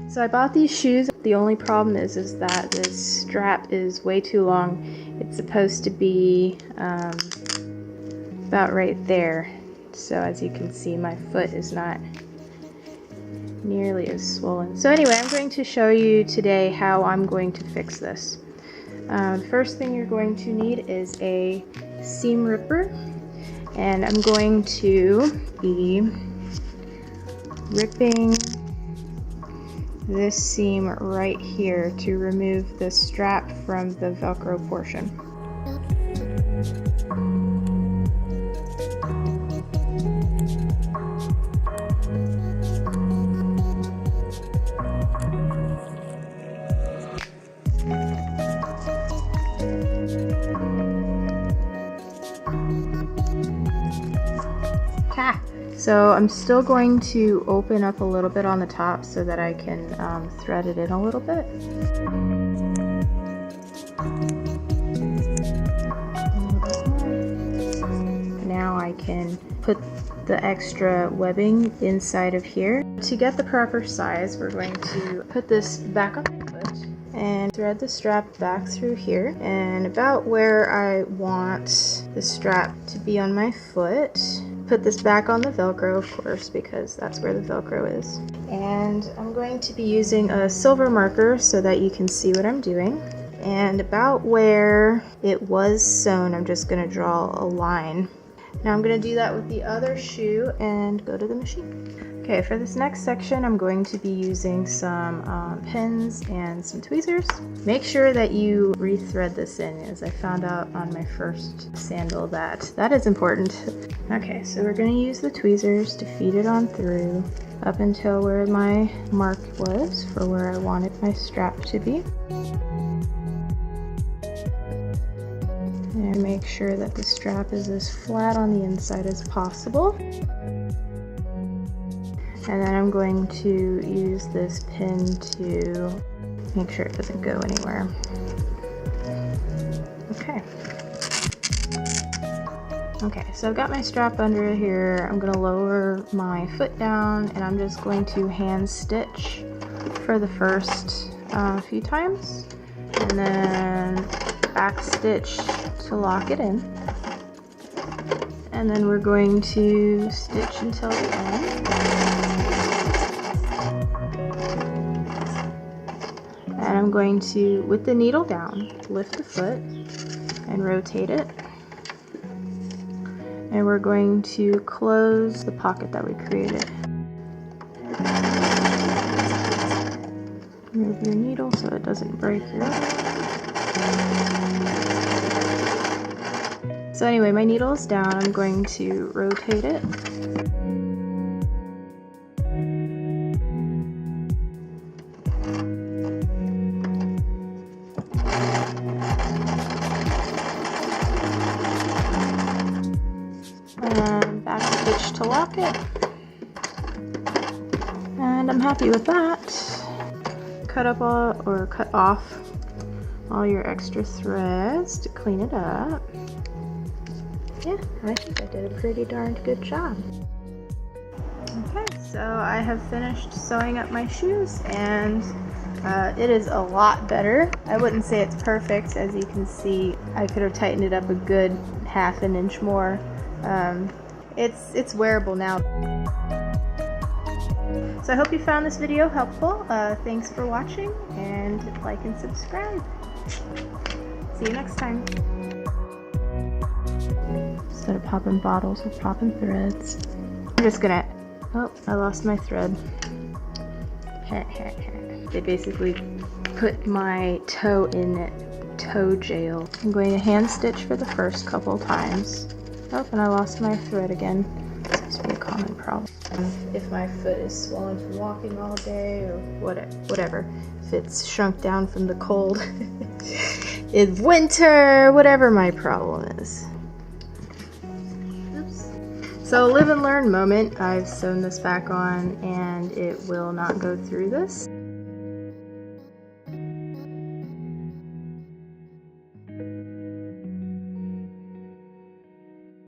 So I bought these shoes. The only problem is that this strap is way too long. It's supposed to be about right there. So as you can see, my foot is not nearly as swollen. So anyway, I'm going to show you today how I'm going to fix this. First thing you're going to need is a seam ripper, and I'm going to be ripping this seam right here to remove the strap from the Velcro portion. So I'm still going to open up a little bit on the top so that I can thread it in a little bit. Now I can put the extra webbing inside of here. To get the proper size, we're going to put this back on the foot and thread the strap back through here, and about where I want the strap to be on my foot. Put this back on the Velcro, of course, because that's where the Velcro is. And I'm going to be using a silver marker so that you can see what I'm doing. And about where it was sewn, I'm just going to draw a line. Now I'm going to do that with the other shoe and go to the machine. Okay, for this next section, I'm going to be using some pins and some tweezers. Make sure that you rethread this in, as I found out on my first sandal that is important. Okay, so we're going to use the tweezers to feed it on through up until where my mark was for where I wanted my strap to be. And make sure that the strap is as flat on the inside as possible. And then I'm going to use this pin to make sure it doesn't go anywhere. Okay, so I've got my strap under here. I'm gonna lower my foot down, and I'm just going to hand stitch for the first few times, and then back stitch to lock it in. And then we're going to stitch until the end. And I'm going to, with the needle down, lift the foot and rotate it. And we're going to close the pocket that we created. Move your needle so it doesn't break your So anyway, my needle is down. I'm going to rotate it. And back stitch to lock it. And I'm happy with that. Cut off all your extra threads to clean it up. Yeah, I think I did a pretty darn good job. Okay, so I have finished sewing up my shoes, and it is a lot better. I wouldn't say it's perfect. As you can see, I could have tightened it up a good half an inch more. It's wearable now. So I hope you found this video helpful. Thanks for watching, and like and subscribe. See you next time. Instead of popping bottles, we're popping threads. I'm just gonna, oh, I lost my thread. They basically put my toe in toe jail. I'm going to hand stitch for the first couple times. Oh, and I lost my thread again. This seems to be a common problem. If my foot is swollen from walking all day or whatever. If it's shrunk down from the cold in winter, whatever my problem is. So live and learn moment. I've sewn this back on and it will not go through this.